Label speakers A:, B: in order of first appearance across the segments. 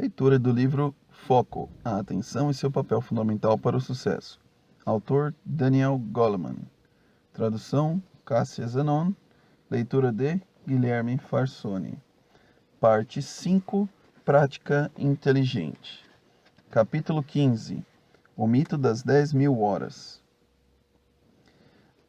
A: Leitura do livro Foco, a atenção e seu papel fundamental para o sucesso. Autor Daniel Goleman. Tradução Cássia Zanon. Leitura de Guilherme Farsoni. Parte 5, Prática Inteligente. Capítulo 15. O mito das 10.000 horas.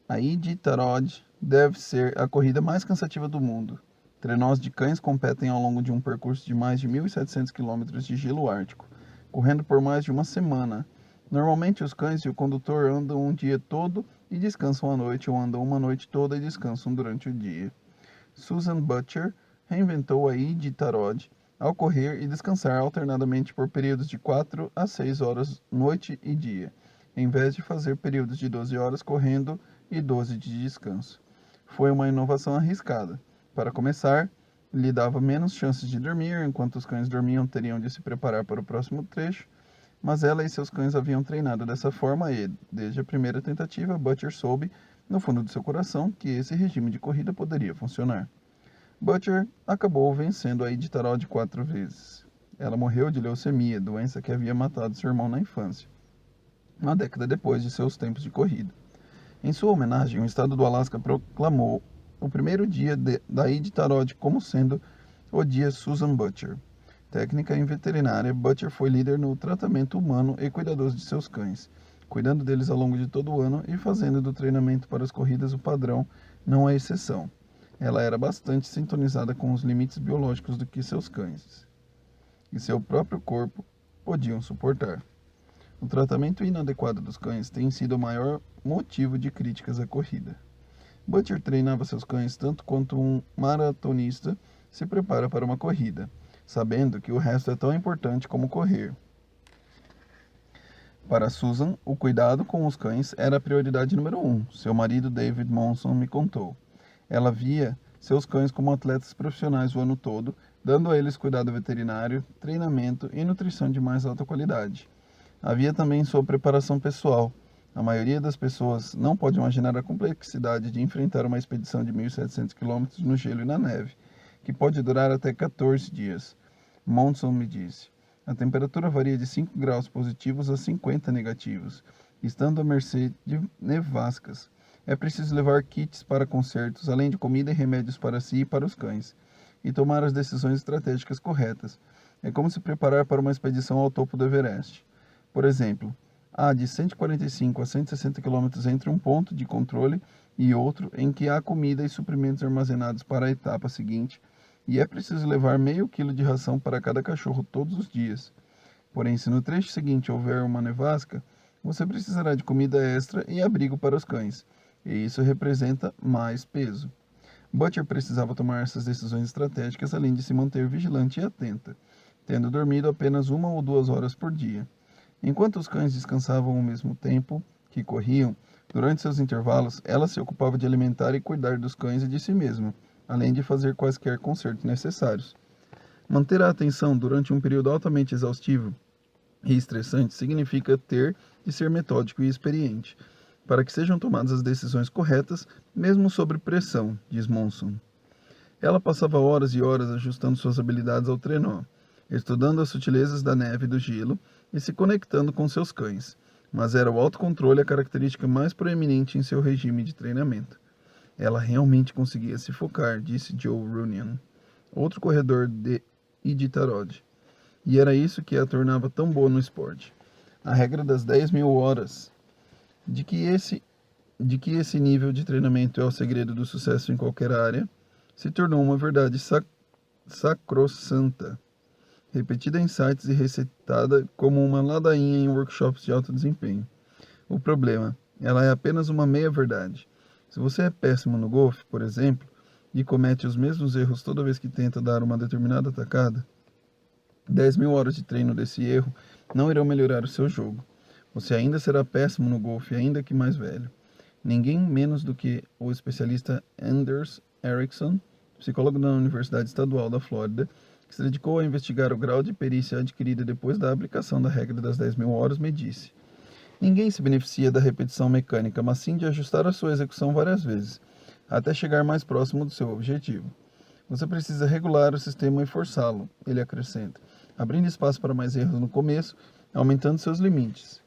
A: A Iditarod deve ser a corrida mais cansativa do mundo. Trenós de cães competem ao longo de um percurso de mais de 1.700 km de gelo ártico, correndo por mais de uma semana. Normalmente os cães e o condutor andam um dia todo e descansam à noite, ou andam uma noite toda e descansam durante o dia. Susan Butcher reinventou a Iditarod ao correr e descansar alternadamente por períodos de 4 a 6 horas noite e dia, em vez de fazer períodos de 12 horas correndo e 12 de descanso. Foi uma inovação arriscada. Para começar, lhe dava menos chances de dormir. Enquanto os cães dormiam, teriam de se preparar para o próximo trecho, mas ela e seus cães haviam treinado dessa forma e, desde a primeira tentativa, Butcher soube, no fundo do seu coração, que esse regime de corrida poderia funcionar. Butcher acabou vencendo a Iditarod 4 vezes. Ela morreu de leucemia, doença que havia matado seu irmão na infância, uma década depois de seus tempos de corrida. Em sua homenagem, o estado do Alasca proclamou o primeiro dia da Iditarod como sendo o dia Susan Butcher. Técnica em veterinária, Butcher foi líder no tratamento humano e cuidadoso de seus cães, cuidando deles ao longo de todo o ano e fazendo do treinamento para as corridas o padrão, não a exceção. Ela era bastante sintonizada com os limites biológicos do que seus cães e seu próprio corpo podiam suportar. O tratamento inadequado dos cães tem sido o maior motivo de críticas à corrida. Butcher treinava seus cães tanto quanto um maratonista se prepara para uma corrida, sabendo que o resto é tão importante como correr. Para Susan, o cuidado com os cães era a prioridade número 1, seu marido David Monson me contou. Ela via seus cães como atletas profissionais o ano todo, dando a eles cuidado veterinário, treinamento e nutrição de mais alta qualidade. Havia também sua preparação pessoal. A maioria das pessoas não pode imaginar a complexidade de enfrentar uma expedição de 1.700 km no gelo e na neve, que pode durar até 14 dias. Monson me disse. A temperatura varia de 5 graus positivos a 50 negativos, estando à mercê de nevascas. É preciso levar kits para concertos, além de comida e remédios para si e para os cães, e tomar as decisões estratégicas corretas. É como se preparar para uma expedição ao topo do Everest. Por exemplo, há de 145 a 160 km entre um ponto de controle e outro em que há comida e suprimentos armazenados para a etapa seguinte, e é preciso levar meio quilo de ração para cada cachorro todos os dias. Porém, se no trecho seguinte houver uma nevasca, você precisará de comida extra e abrigo para os cães, e isso representa mais peso. Butcher precisava tomar essas decisões estratégicas além de se manter vigilante e atenta, tendo dormido apenas 1 ou 2 horas por dia. Enquanto os cães descansavam ao mesmo tempo que corriam, durante seus intervalos, ela se ocupava de alimentar e cuidar dos cães e de si mesma, além de fazer quaisquer consertos necessários. Manter a atenção durante um período altamente exaustivo e estressante significa ter de ser metódico e experiente, para que sejam tomadas as decisões corretas, mesmo sob pressão, diz Monson. Ela passava horas e horas ajustando suas habilidades ao trenó, estudando as sutilezas da neve e do gelo e se conectando com seus cães, mas era o autocontrole a característica mais proeminente em seu regime de treinamento. Ela realmente conseguia se focar, disse Joe Runyan, outro corredor de Iditarod, e era isso que a tornava tão boa no esporte. A regra das 10.000 horas, de que esse nível de treinamento é o segredo do sucesso em qualquer área, se tornou uma verdade sacrossanta, repetida em sites e recitada como uma ladainha em workshops de alto desempenho. O problema, ela é apenas uma meia-verdade. Se você é péssimo no golfe, por exemplo, e comete os mesmos erros toda vez que tenta dar uma determinada tacada, 10.000 horas de treino desse erro não irão melhorar o seu jogo. Você ainda será péssimo no golfe, ainda que mais velho. Ninguém menos do que o especialista Anders Ericsson, psicólogo da Universidade Estadual da Flórida, que se dedicou a investigar o grau de perícia adquirida depois da aplicação da regra das 10.000 horas, me disse: ninguém se beneficia da repetição mecânica, mas sim de ajustar a sua execução várias vezes, até chegar mais próximo do seu objetivo. Você precisa regular o sistema e forçá-lo, ele acrescenta. abrindo espaço para mais erros no começo, aumentando seus limites.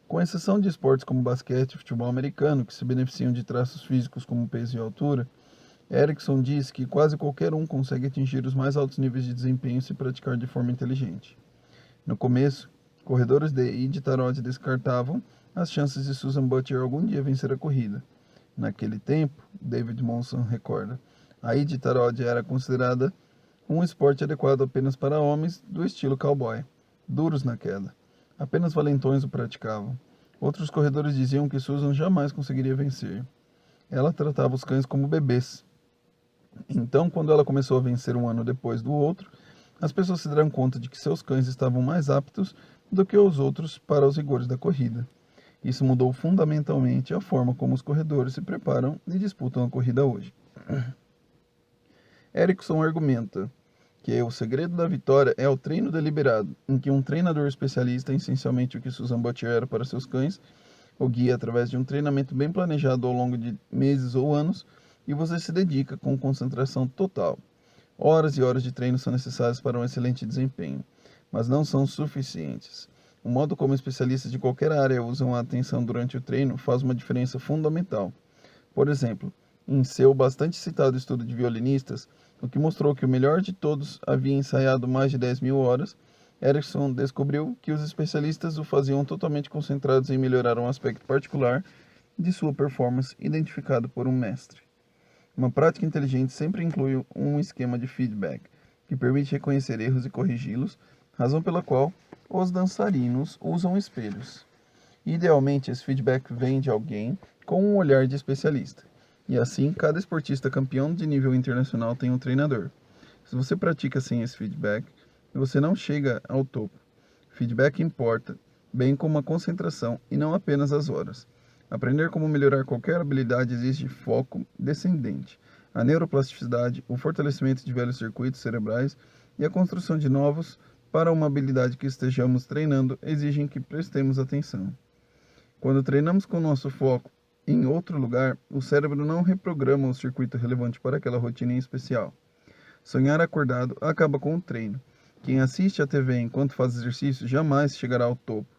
A: Com exceção de esportes como basquete e futebol americano, que se beneficiam de traços físicos como peso e altura, Erickson diz que quase qualquer um consegue atingir os mais altos níveis de desempenho se praticar de forma inteligente. No começo, corredores de Iditarod descartavam as chances de Susan Butcher algum dia vencer a corrida. Naquele tempo, David Monson recorda, a Iditarod era considerada um esporte adequado apenas para homens do estilo cowboy, duros na queda. Apenas valentões o praticavam. Outros corredores diziam que Susan jamais conseguiria vencer. Ela tratava os cães como bebês. Então, quando ela começou a vencer um ano depois do outro, as pessoas se deram conta de que seus cães estavam mais aptos do que os outros para os rigores da corrida. Isso mudou fundamentalmente a forma como os corredores se preparam e disputam a corrida hoje. Erickson argumenta que o segredo da vitória é o treino deliberado, em que um treinador especialista, essencialmente o que Susan Butcher era para seus cães, o guia através de um treinamento bem planejado ao longo de meses ou anos, e você se dedica com concentração total. Horas e horas de treino são necessárias para um excelente desempenho, mas não são suficientes. O modo como especialistas de qualquer área usam a atenção durante o treino faz uma diferença fundamental. Por exemplo, em seu bastante citado estudo de violinistas, o que mostrou que o melhor de todos havia ensaiado mais de 10.000 horas, Erickson descobriu que os especialistas o faziam totalmente concentrados em melhorar um aspecto particular de sua performance identificado por um mestre. Uma prática inteligente sempre inclui um esquema de feedback, que permite reconhecer erros e corrigi-los, razão pela qual os dançarinos usam espelhos. Idealmente, esse feedback vem de alguém com um olhar de especialista. E assim, cada esportista campeão de nível internacional tem um treinador. Se você pratica sem esse feedback, você não chega ao topo. Feedback importa, bem como a concentração e não apenas as horas. Aprender como melhorar qualquer habilidade exige foco descendente, a neuroplasticidade, o fortalecimento de velhos circuitos cerebrais e a construção de novos para uma habilidade que estejamos treinando exigem que prestemos atenção. Quando treinamos com nosso foco em outro lugar, o cérebro não reprograma o circuito relevante para aquela rotina em especial. Sonhar acordado acaba com o treino. Quem assiste à TV enquanto faz exercício jamais chegará ao topo.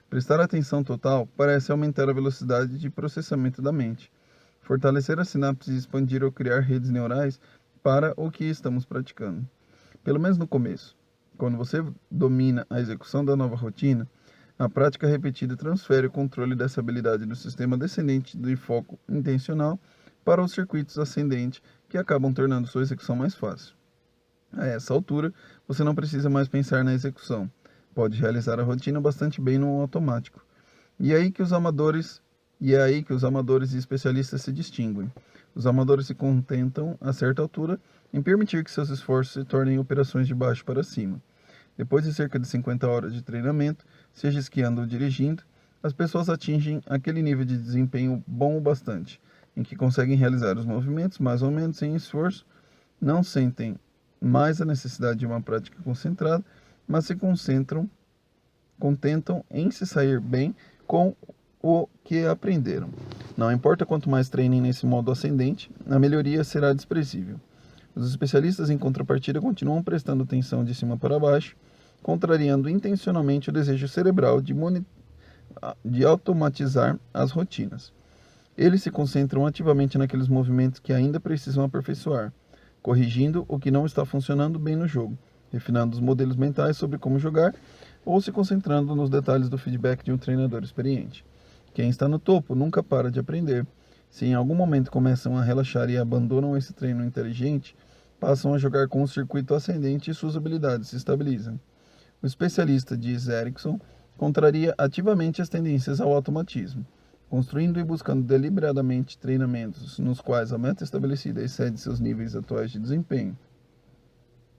A: Prestar atenção total parece aumentar a velocidade de processamento da mente, fortalecer as sinapses e expandir ou criar redes neurais para o que estamos praticando. Pelo menos no começo. Quando você domina a execução da nova rotina, a prática repetida transfere o controle dessa habilidade do sistema descendente de foco intencional para os circuitos ascendente, que acabam tornando sua execução mais fácil. A essa altura, você não precisa mais pensar na execução. Pode realizar a rotina bastante bem no automático. E é aí que os amadores e especialistas se distinguem. Os amadores se contentam, a certa altura, em permitir que seus esforços se tornem operações de baixo para cima. Depois de cerca de 50 horas de treinamento, seja esquiando ou dirigindo, as pessoas atingem aquele nível de desempenho bom o bastante, em que conseguem realizar os movimentos mais ou menos sem esforço, não sentem mais a necessidade de uma prática concentrada, mas se contentam em se sair bem com o que aprenderam. Não importa quanto mais treinem nesse modo ascendente, a melhoria será desprezível. Os especialistas, em contrapartida, continuam prestando atenção de cima para baixo, contrariando intencionalmente o desejo cerebral de automatizar as rotinas. Eles se concentram ativamente naqueles movimentos que ainda precisam aperfeiçoar, corrigindo o que não está funcionando bem no jogo, refinando os modelos mentais sobre como jogar ou se concentrando nos detalhes do feedback de um treinador experiente. Quem está no topo nunca para de aprender. Se em algum momento começam a relaxar e abandonam esse treino inteligente, passam a jogar com o circuito ascendente e suas habilidades se estabilizam. O especialista, diz Erickson, contraria ativamente as tendências ao automatismo, construindo e buscando deliberadamente treinamentos nos quais a meta estabelecida excede seus níveis atuais de desempenho.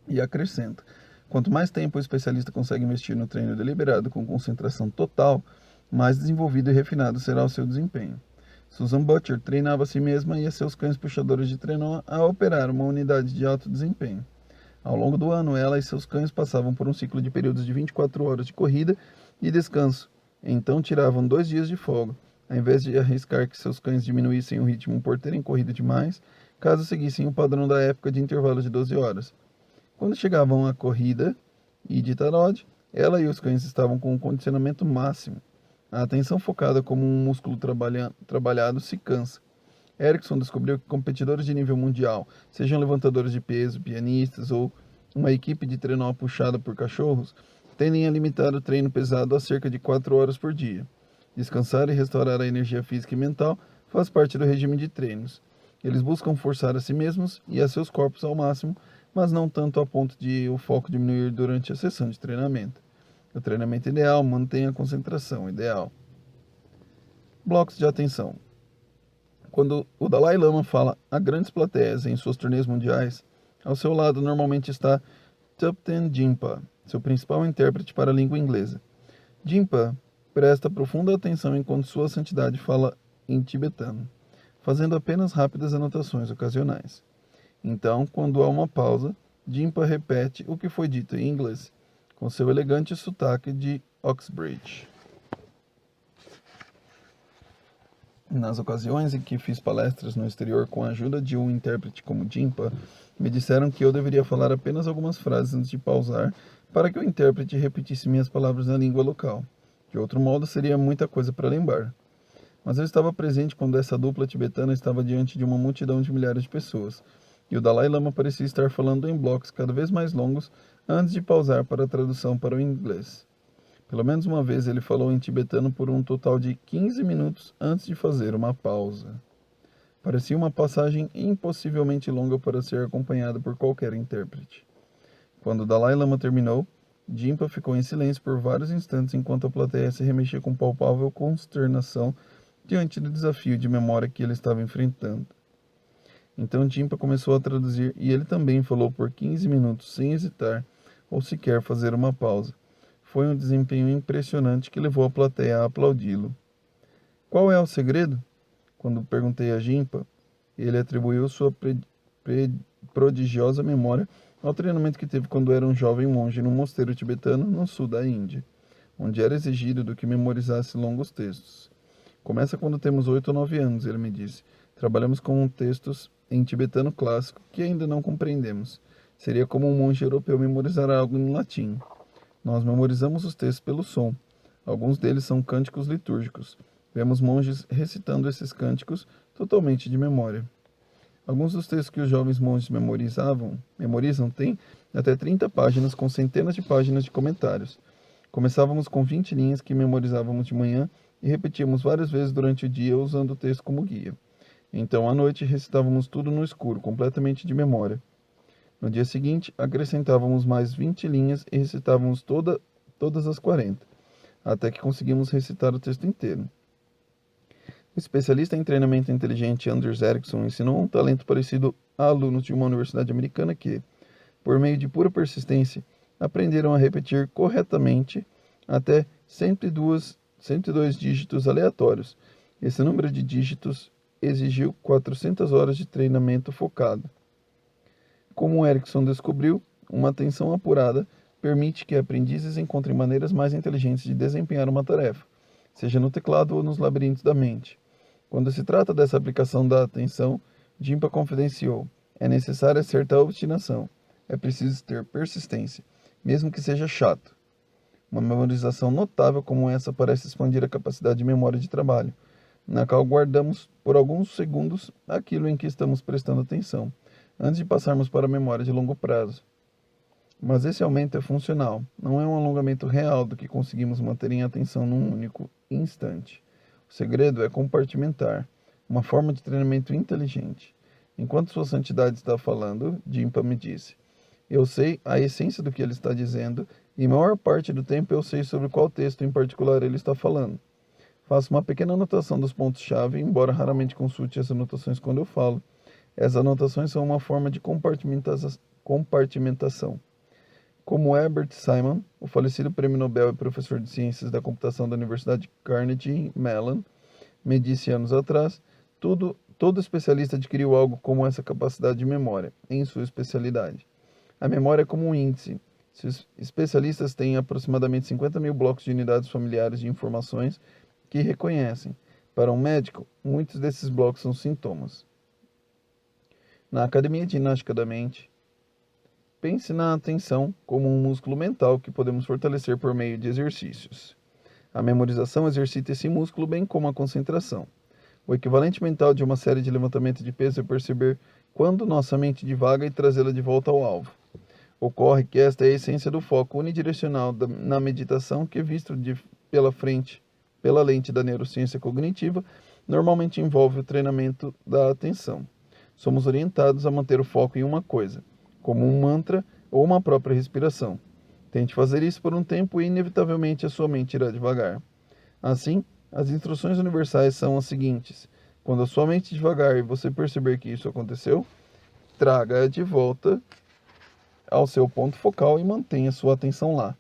A: E acrescenta: quanto mais tempo o especialista consegue investir no treino deliberado com concentração total, mais desenvolvido e refinado será o seu desempenho. Susan Butcher treinava a si mesma e a seus cães puxadores de trenó a operar uma unidade de alto desempenho. Ao longo do ano, ela e seus cães passavam por um ciclo de períodos de 24 horas de corrida e descanso. Então tiravam 2 dias de folga, ao invés de arriscar que seus cães diminuíssem o ritmo por terem corrido demais, caso seguissem o padrão da época de intervalos de 12 horas. Quando chegavam à corrida e de Tarod, ela e os cães estavam com um condicionamento máximo. A atenção focada como um músculo trabalhado se cansa. Erickson descobriu que competidores de nível mundial, sejam levantadores de peso, pianistas ou uma equipe de trenó puxada por cachorros, tendem a limitar o treino pesado a cerca de 4 horas por dia. Descansar e restaurar a energia física e mental faz parte do regime de treinos. Eles buscam forçar a si mesmos e a seus corpos ao máximo, mas não tanto a ponto de o foco diminuir durante a sessão de treinamento. O treinamento ideal mantém a concentração ideal. Blocos de atenção. Quando o Dalai Lama fala a grandes plateias em suas turnês mundiais, ao seu lado normalmente está Thupten Jinpa, seu principal intérprete para a língua inglesa. Jinpa presta profunda atenção enquanto Sua Santidade fala em tibetano, fazendo apenas rápidas anotações ocasionais. Então, quando há uma pausa, Jinpa repete o que foi dito em inglês, com seu elegante sotaque de Oxbridge. Nas ocasiões em que fiz palestras no exterior com a ajuda de um intérprete como Jinpa, me disseram que eu deveria falar apenas algumas frases antes de pausar para que o intérprete repetisse minhas palavras na língua local. De outro modo, seria muita coisa para lembrar. Mas eu estava presente quando essa dupla tibetana estava diante de uma multidão de milhares de pessoas, e o Dalai Lama parecia estar falando em blocos cada vez mais longos antes de pausar para a tradução para o inglês. Pelo menos uma vez ele falou em tibetano por um total de 15 minutos antes de fazer uma pausa. Parecia uma passagem impossivelmente longa para ser acompanhada por qualquer intérprete. Quando o Dalai Lama terminou, Jinpa ficou em silêncio por vários instantes enquanto a plateia se remexia com palpável consternação diante do desafio de memória que ele estava enfrentando. Então Jinpa começou a traduzir e ele também falou por 15 minutos sem hesitar ou sequer fazer uma pausa. Foi um desempenho impressionante que levou a plateia a aplaudi-lo. Qual é o segredo? Quando perguntei a Jinpa, ele atribuiu sua prodigiosa memória ao treinamento que teve quando era um jovem monge num mosteiro tibetano no sul da Índia, onde era exigido do que memorizasse longos textos. Começa quando temos 8 ou 9 anos, ele me disse. Trabalhamos com textos em tibetano clássico que ainda não compreendemos. Seria como um monge europeu memorizar algo em latim. Nós memorizamos os textos pelo som. Alguns deles são cânticos litúrgicos. Vemos monges recitando esses cânticos totalmente de memória. Alguns dos textos que os jovens monges memorizam têm até 30 páginas com centenas de páginas de comentários. Começávamos com 20 linhas que memorizávamos de manhã e repetíamos várias vezes durante o dia usando o texto como guia. Então, à noite, recitávamos tudo no escuro, completamente de memória. No dia seguinte, acrescentávamos mais 20 linhas e recitávamos todas as 40, até que conseguimos recitar o texto inteiro. O especialista em treinamento inteligente Anders Ericsson ensinou um talento parecido a alunos de uma universidade americana que, por meio de pura persistência, aprenderam a repetir corretamente até 102 dígitos aleatórios. Esse número de dígitos exigiu 400 horas de treinamento focado. Como Erickson descobriu, uma atenção apurada permite que aprendizes encontrem maneiras mais inteligentes de desempenhar uma tarefa, seja no teclado ou nos labirintos da mente. Quando se trata dessa aplicação da atenção, Jinpa confidenciou: é necessária certa obstinação, é preciso ter persistência, mesmo que seja chato. Uma memorização notável como essa parece expandir a capacidade de memória de trabalho, na qual guardamos por alguns segundos aquilo em que estamos prestando atenção, antes de passarmos para a memória de longo prazo. Mas esse aumento é funcional, não é um alongamento real do que conseguimos manter em atenção num único instante. O segredo é compartimentar, uma forma de treinamento inteligente. Enquanto Sua Santidade está falando, Jinpa me disse: eu sei a essência do que ele está dizendo e maior parte do tempo eu sei sobre qual texto em particular ele está falando. Faço uma pequena anotação dos pontos-chave, embora raramente consulte as anotações quando eu falo. Essas anotações são uma forma de compartimentação. Como Herbert Simon, o falecido prêmio Nobel e professor de ciências da computação da Universidade Carnegie Mellon, me disse anos atrás, todo especialista adquiriu algo como essa capacidade de memória, em sua especialidade. A memória é como um índice. Se os especialistas têm aproximadamente 50 mil blocos de unidades familiares de informações que reconhecem. Para um médico, muitos desses blocos são sintomas. Na Academia de Ginástica da Mente, Pense na atenção como um músculo mental que podemos fortalecer por meio de exercícios. A memorização exercita esse músculo bem como a concentração. O equivalente mental de uma série de levantamento de peso é perceber quando nossa mente divaga e trazê-la de volta ao alvo. Ocorre que esta é a essência do foco unidirecional na meditação que, visto pela lente da neurociência cognitiva, normalmente envolve o treinamento da atenção. Somos orientados a manter o foco em uma coisa, como um mantra ou uma própria respiração. Tente fazer isso por um tempo e, inevitavelmente, a sua mente irá devagar. Assim, as instruções universais são as seguintes: quando a sua mente devagar e você perceber que isso aconteceu, traga-a de volta ao seu ponto focal e mantenha sua atenção lá.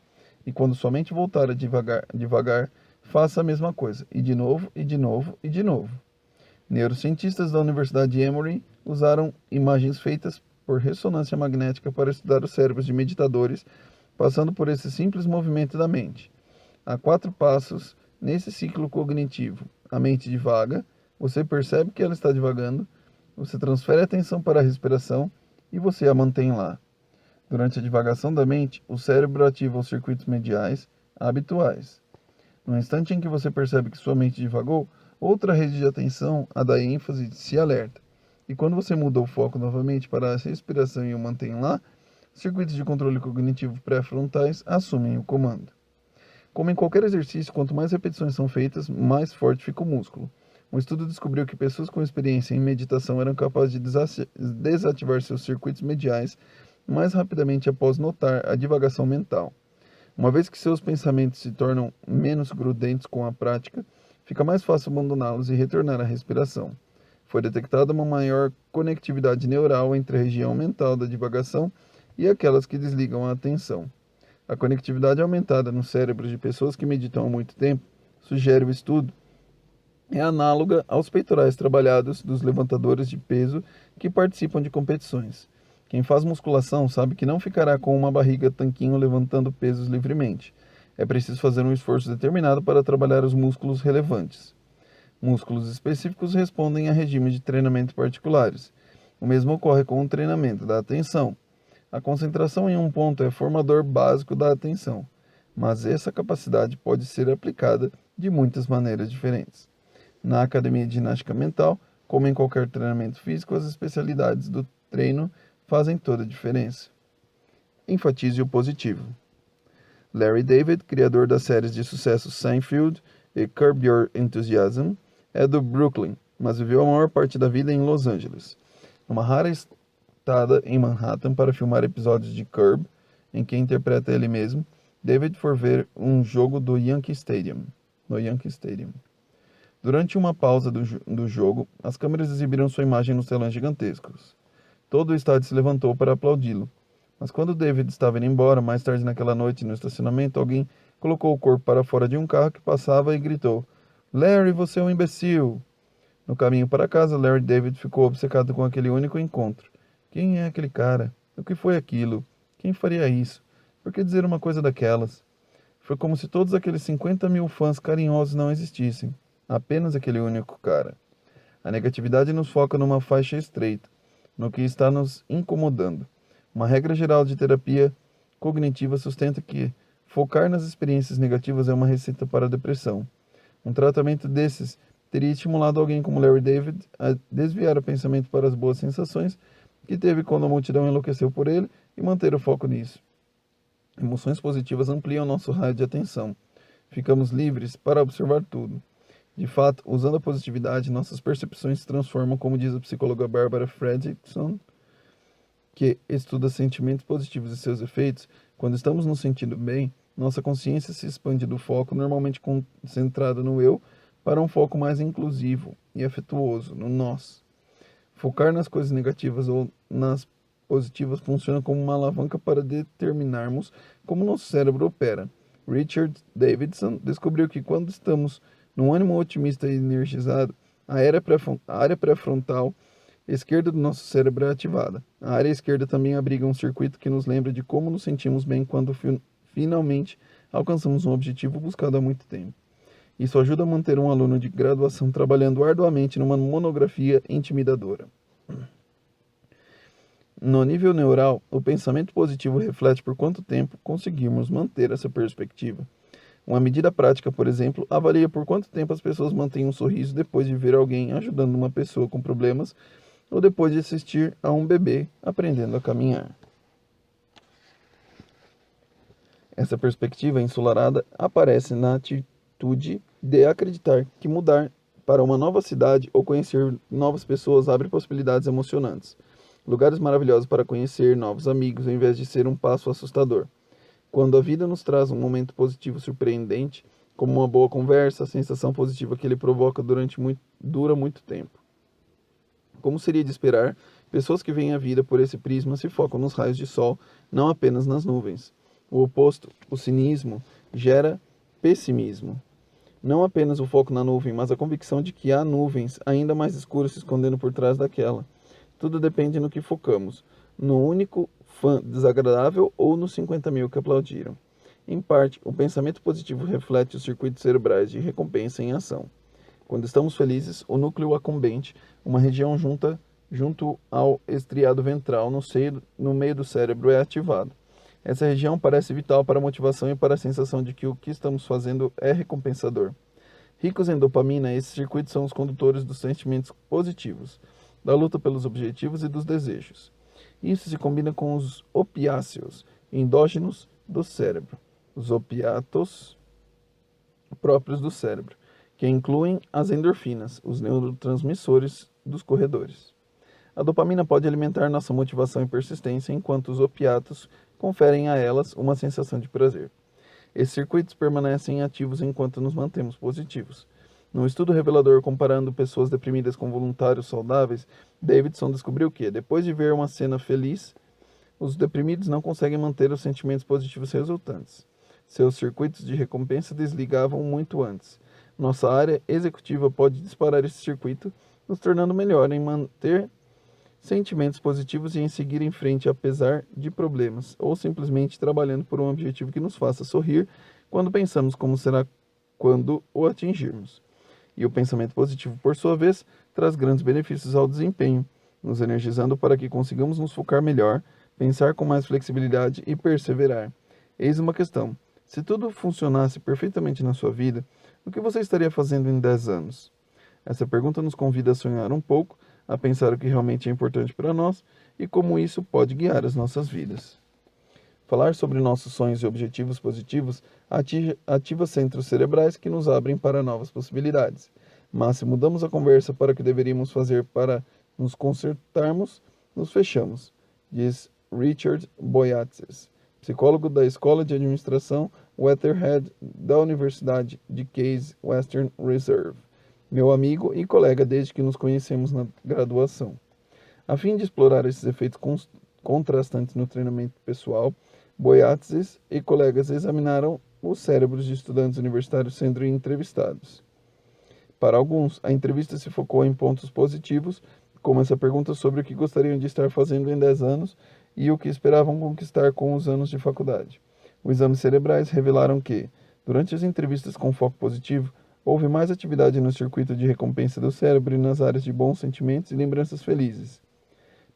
A: E quando sua mente voltar a devagar, faça a mesma coisa, e de novo, e de novo, e de novo. Neurocientistas da Universidade de Emory usaram imagens feitas por ressonância magnética para estudar os cérebros de meditadores, passando por esse simples movimento da mente. Há 4 passos nesse ciclo cognitivo. A mente divaga, você percebe que ela está divagando, você transfere a atenção para a respiração e você a mantém lá. Durante a divagação da mente, o cérebro ativa os circuitos mediais habituais. No instante em que você percebe que sua mente divagou, outra rede de atenção, a da ênfase, se alerta. E quando você muda o foco novamente para a respiração e o mantém lá, circuitos de controle cognitivo pré-frontais assumem o comando. Como em qualquer exercício, quanto mais repetições são feitas, mais forte fica o músculo. Um estudo descobriu que pessoas com experiência em meditação eram capazes de desativar seus circuitos mediais mais rapidamente após notar a divagação mental. Uma vez que seus pensamentos se tornam menos grudentes com a prática, fica mais fácil abandoná-los e retornar à respiração. Foi detectada uma maior conectividade neural entre a região mental da divagação e aquelas que desligam a atenção. A conectividade aumentada no cérebro de pessoas que meditam há muito tempo, sugere o estudo, é análoga aos peitorais trabalhados dos levantadores de peso que participam de competições. Quem faz musculação sabe que não ficará com uma barriga tanquinho levantando pesos livremente. É preciso fazer um esforço determinado para trabalhar os músculos relevantes. Músculos específicos respondem a regimes de treinamento particulares. O mesmo ocorre com o treinamento da atenção. A concentração em um ponto é formador básico da atenção, mas essa capacidade pode ser aplicada de muitas maneiras diferentes. Na academia de ginástica mental, como em qualquer treinamento físico, as especialidades do treino fazem toda a diferença. Enfatize o positivo. Larry David, criador das séries de sucesso Seinfeld e Curb Your Enthusiasm, é do Brooklyn, mas viveu a maior parte da vida em Los Angeles. Numa rara estada em Manhattan para filmar episódios de Curb, em que interpreta ele mesmo, David foi ver um jogo no Yankee Stadium. Durante uma pausa do jogo, as câmeras exibiram sua imagem nos telões gigantescos. Todo o estádio se levantou para aplaudi-lo. Mas quando David estava indo embora, mais tarde naquela noite, no estacionamento, alguém colocou o corpo para fora de um carro que passava e gritou: "Larry, você é um imbecil!" No caminho para casa, Larry David ficou obcecado com aquele único encontro. Quem é aquele cara? O que foi aquilo? Quem faria isso? Por que dizer uma coisa daquelas? Foi como se todos aqueles 50.000 fãs carinhosos não existissem. Apenas aquele único cara. A negatividade nos foca numa faixa estreita, no que está nos incomodando. Uma regra geral de terapia cognitiva sustenta que focar nas experiências negativas é uma receita para a depressão. Um tratamento desses teria estimulado alguém como Larry David a desviar o pensamento para as boas sensações que teve quando a multidão enlouqueceu por ele e manter o foco nisso. Emoções positivas ampliam nosso raio de atenção. Ficamos livres para observar tudo. De fato, usando a positividade, nossas percepções se transformam, como diz a psicóloga Barbara Fredrickson, que estuda sentimentos positivos e seus efeitos. Quando estamos nos sentindo bem, nossa consciência se expande do foco normalmente concentrado no eu para um foco mais inclusivo e afetuoso, no nós. Focar nas coisas negativas ou nas positivas funciona como uma alavanca para determinarmos como nosso cérebro opera. Richard Davidson descobriu que quando estamos num ânimo otimista e energizado, a área pré-frontal esquerda do nosso cérebro é ativada. A área esquerda também abriga um circuito que nos lembra de como nos sentimos bem quando finalmente alcançamos um objetivo buscado há muito tempo. Isso ajuda a manter um aluno de graduação trabalhando arduamente numa monografia intimidadora. No nível neural, o pensamento positivo reflete por quanto tempo conseguimos manter essa perspectiva. Uma medida prática, por exemplo, avalia por quanto tempo as pessoas mantêm um sorriso depois de ver alguém ajudando uma pessoa com problemas ou depois de assistir a um bebê aprendendo a caminhar. Essa perspectiva ensolarada aparece na atitude de acreditar que mudar para uma nova cidade ou conhecer novas pessoas abre possibilidades emocionantes. Lugares maravilhosos para conhecer novos amigos, ao invés de ser um passo assustador. Quando a vida nos traz um momento positivo surpreendente, como uma boa conversa, a sensação positiva que ele provoca dura muito tempo. Como seria de esperar, pessoas que veem a vida por esse prisma se focam nos raios de sol, não apenas nas nuvens. O oposto, o cinismo, gera pessimismo. Não apenas o foco na nuvem, mas a convicção de que há nuvens ainda mais escuras se escondendo por trás daquela. Tudo depende no que focamos, no único fã desagradável ou nos 50 mil que aplaudiram. Em parte, o pensamento positivo reflete os circuitos cerebrais de recompensa em ação. Quando estamos felizes, o núcleo accumbente, uma região junto ao estriado ventral no meio do cérebro, é ativado. Essa região parece vital para a motivação e para a sensação de que o que estamos fazendo é recompensador. Ricos em dopamina, esses circuitos são os condutores dos sentimentos positivos, da luta pelos objetivos e dos desejos. Isso se combina com os opiáceos endógenos do cérebro, os opiatos próprios do cérebro, que incluem as endorfinas, os neurotransmissores dos corredores. A dopamina pode alimentar nossa motivação e persistência, enquanto os opiatos conferem a elas uma sensação de prazer. Esses circuitos permanecem ativos enquanto nos mantemos positivos. Num estudo revelador comparando pessoas deprimidas com voluntários saudáveis, Davidson descobriu que, depois de ver uma cena feliz, os deprimidos não conseguem manter os sentimentos positivos resultantes. Seus circuitos de recompensa desligavam muito antes. Nossa área executiva pode disparar esse circuito, nos tornando melhor em manter sentimentos positivos e em seguir em frente apesar de problemas, ou simplesmente trabalhando por um objetivo que nos faça sorrir quando pensamos como será quando o atingirmos. E o pensamento positivo, por sua vez, traz grandes benefícios ao desempenho, nos energizando para que consigamos nos focar melhor, pensar com mais flexibilidade e perseverar. Eis uma questão: se tudo funcionasse perfeitamente na sua vida, o que você estaria fazendo em 10 anos? Essa pergunta nos convida a sonhar um pouco, a pensar o que realmente é importante para nós e como isso pode guiar as nossas vidas. Falar sobre nossos sonhos e objetivos positivos ativa centros cerebrais que nos abrem para novas possibilidades. Mas se mudamos a conversa para o que deveríamos fazer para nos consertarmos, nos fechamos, diz Richard Boyatzis, psicólogo da Escola de Administração Weatherhead da Universidade de Case Western Reserve, meu amigo e colega desde que nos conhecemos na graduação. A fim de explorar esses efeitos contrastantes no treinamento pessoal, Boyatzis e colegas examinaram os cérebros de estudantes universitários sendo entrevistados. Para alguns, a entrevista se focou em pontos positivos, como essa pergunta sobre o que gostariam de estar fazendo em 10 anos e o que esperavam conquistar com os anos de faculdade. Os exames cerebrais revelaram que, durante as entrevistas com foco positivo, houve mais atividade no circuito de recompensa do cérebro e nas áreas de bons sentimentos e lembranças felizes.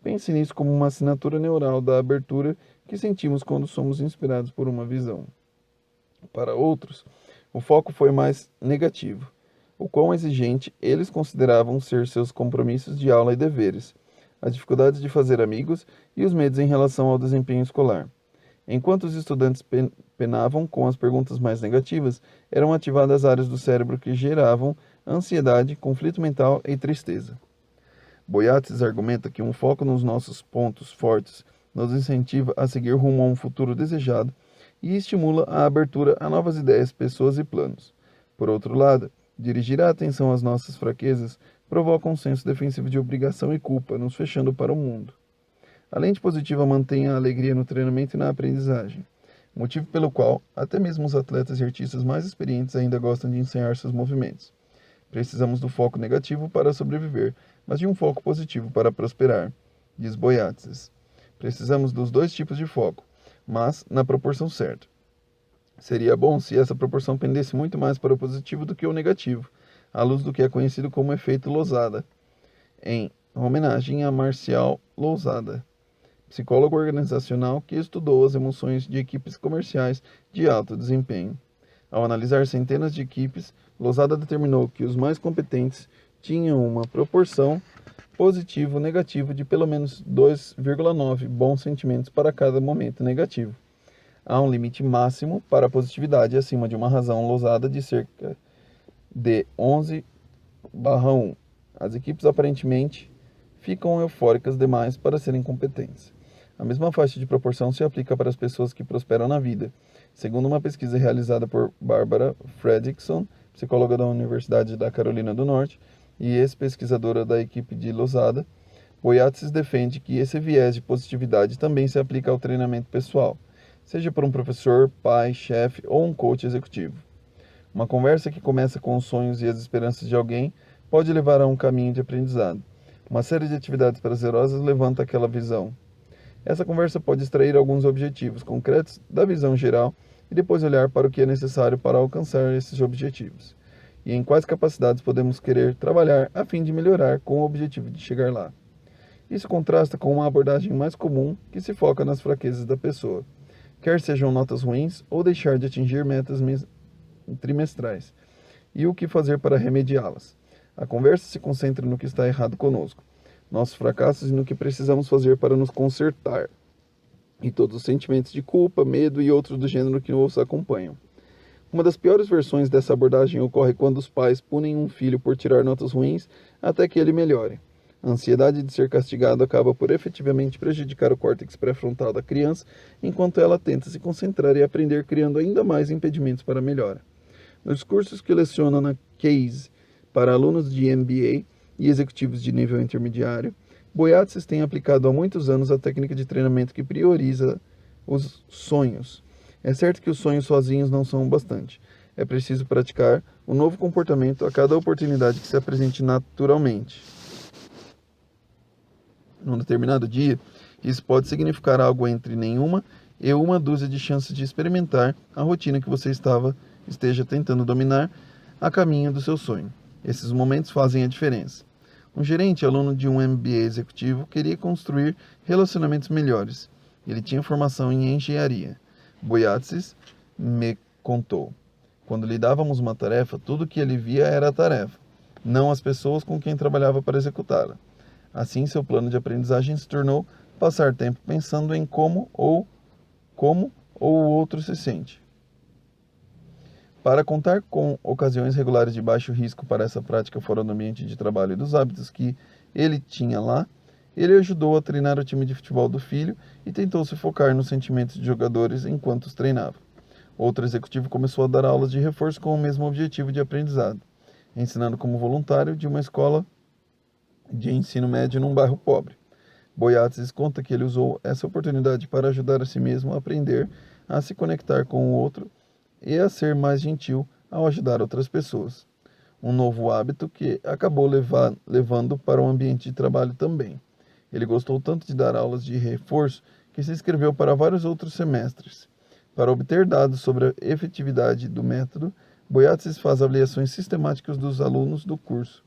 A: Pense nisso como uma assinatura neural da abertura que sentimos quando somos inspirados por uma visão. Para outros, o foco foi mais negativo. O quão exigente eles consideravam ser seus compromissos de aula e deveres, as dificuldades de fazer amigos e os medos em relação ao desempenho escolar. Enquanto os estudantes penavam com as perguntas mais negativas, eram ativadas áreas do cérebro que geravam ansiedade, conflito mental e tristeza. Boyatzis argumenta que um foco nos nossos pontos fortes nos incentiva a seguir rumo a um futuro desejado e estimula a abertura a novas ideias, pessoas e planos. Por outro lado, dirigir a atenção às nossas fraquezas provoca um senso defensivo de obrigação e culpa, nos fechando para o mundo. A lente positiva mantém a alegria no treinamento e na aprendizagem, motivo pelo qual até mesmo os atletas e artistas mais experientes ainda gostam de ensaiar seus movimentos. Precisamos do foco negativo para sobreviver, mas de um foco positivo para prosperar, diz Boyatzis. Precisamos dos dois tipos de foco, mas na proporção certa. Seria bom se essa proporção pendesse muito mais para o positivo do que o negativo, à luz do que é conhecido como efeito Losada, em homenagem a Marcial Lousada, psicólogo organizacional que estudou as emoções de equipes comerciais de alto desempenho. Ao analisar centenas de equipes, Losada determinou que os mais competentes tinham uma proporção positivo-negativo de pelo menos 2,9 bons sentimentos para cada momento negativo. Há um limite máximo para a positividade acima de uma razão Losada de cerca de 11/1. As equipes aparentemente ficam eufóricas demais para serem competentes. A mesma faixa de proporção se aplica para as pessoas que prosperam na vida. Segundo uma pesquisa realizada por Barbara Fredrickson, psicóloga da Universidade da Carolina do Norte e ex-pesquisadora da equipe de Losada, Boyatzis defende que esse viés de positividade também se aplica ao treinamento pessoal, seja por um professor, pai, chefe ou um coach executivo. Uma conversa que começa com os sonhos e as esperanças de alguém pode levar a um caminho de aprendizado. Uma série de atividades prazerosas levanta aquela visão. Essa conversa pode extrair alguns objetivos concretos da visão geral e depois olhar para o que é necessário para alcançar esses objetivos. E em quais capacidades podemos querer trabalhar a fim de melhorar com o objetivo de chegar lá. Isso contrasta com uma abordagem mais comum que se foca nas fraquezas da pessoa, quer sejam notas ruins ou deixar de atingir metas trimestrais, e o que fazer para remediá-las. A conversa se concentra no que está errado conosco, nossos fracassos e no que precisamos fazer para nos consertar, e todos os sentimentos de culpa, medo e outros do gênero que nos acompanham. Uma das piores versões dessa abordagem ocorre quando os pais punem um filho por tirar notas ruins até que ele melhore. A ansiedade de ser castigado acaba por efetivamente prejudicar o córtex pré-frontal da criança, enquanto ela tenta se concentrar e aprender, criando ainda mais impedimentos para a melhora. Nos cursos que leciona na CASE para alunos de MBA e executivos de nível intermediário, Boyatzis tem aplicado há muitos anos a técnica de treinamento que prioriza os sonhos. É certo que os sonhos sozinhos não são o bastante. É preciso praticar um novo comportamento a cada oportunidade que se apresente naturalmente. Num determinado dia, isso pode significar algo entre nenhuma e uma dúzia de chances de experimentar a rotina que você esteja tentando dominar a caminho do seu sonho. Esses momentos fazem a diferença. Um gerente aluno de um MBA executivo queria construir relacionamentos melhores. Ele tinha formação em engenharia. Boyatzis me contou. Quando lhe dávamos uma tarefa, tudo que ele via era a tarefa, não as pessoas com quem trabalhava para executá-la. Assim, seu plano de aprendizagem se tornou passar tempo pensando em como o outro se sente. Para contar com ocasiões regulares de baixo risco para essa prática fora do ambiente de trabalho e dos hábitos que ele tinha lá, ele ajudou a treinar o time de futebol do filho e tentou se focar nos sentimentos de jogadores enquanto os treinava. Outro executivo começou a dar aulas de reforço com o mesmo objetivo de aprendizado, ensinando como voluntário de uma escola de ensino médio num bairro pobre. Boyatzis conta que ele usou essa oportunidade para ajudar a si mesmo a aprender a se conectar com o outro e a ser mais gentil ao ajudar outras pessoas. Um novo hábito que acabou levando para o ambiente de trabalho também. Ele gostou tanto de dar aulas de reforço que se inscreveu para vários outros semestres. Para obter dados sobre a efetividade do método, Boyatzis faz avaliações sistemáticas dos alunos do curso.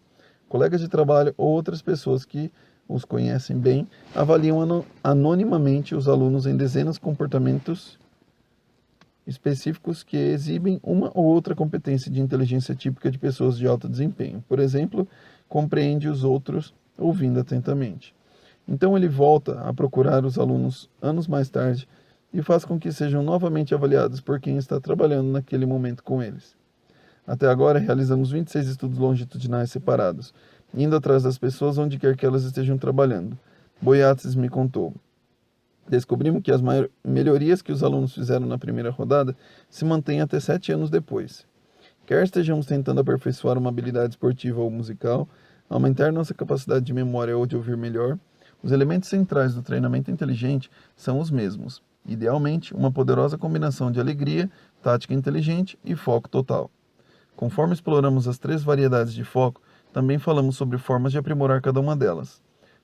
A: Colegas de trabalho ou outras pessoas que os conhecem bem avaliam anonimamente os alunos em dezenas de comportamentos específicos que exibem uma ou outra competência de inteligência típica de pessoas de alto desempenho. Por exemplo, compreende os outros ouvindo atentamente. Então ele volta a procurar os alunos anos mais tarde e faz com que sejam novamente avaliados por quem está trabalhando naquele momento com eles. Até agora, realizamos 26 estudos longitudinais separados, indo atrás das pessoas onde quer que elas estejam trabalhando. Boyatzis me contou. Descobrimos que as melhorias que os alunos fizeram na primeira rodada se mantêm até 7 anos depois. Quer estejamos tentando aperfeiçoar uma habilidade esportiva ou musical, aumentar nossa capacidade de memória ou de ouvir melhor, os elementos centrais do treinamento inteligente são os mesmos. Idealmente, uma poderosa combinação de alegria, tática inteligente e foco total. Conforme exploramos as 3 variedades de foco, também falamos sobre formas de aprimorar cada uma delas.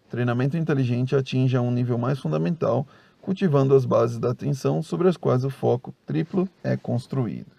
A: O treinamento inteligente atinge a um nível mais fundamental, cultivando as bases da atenção sobre as quais o foco triplo é construído.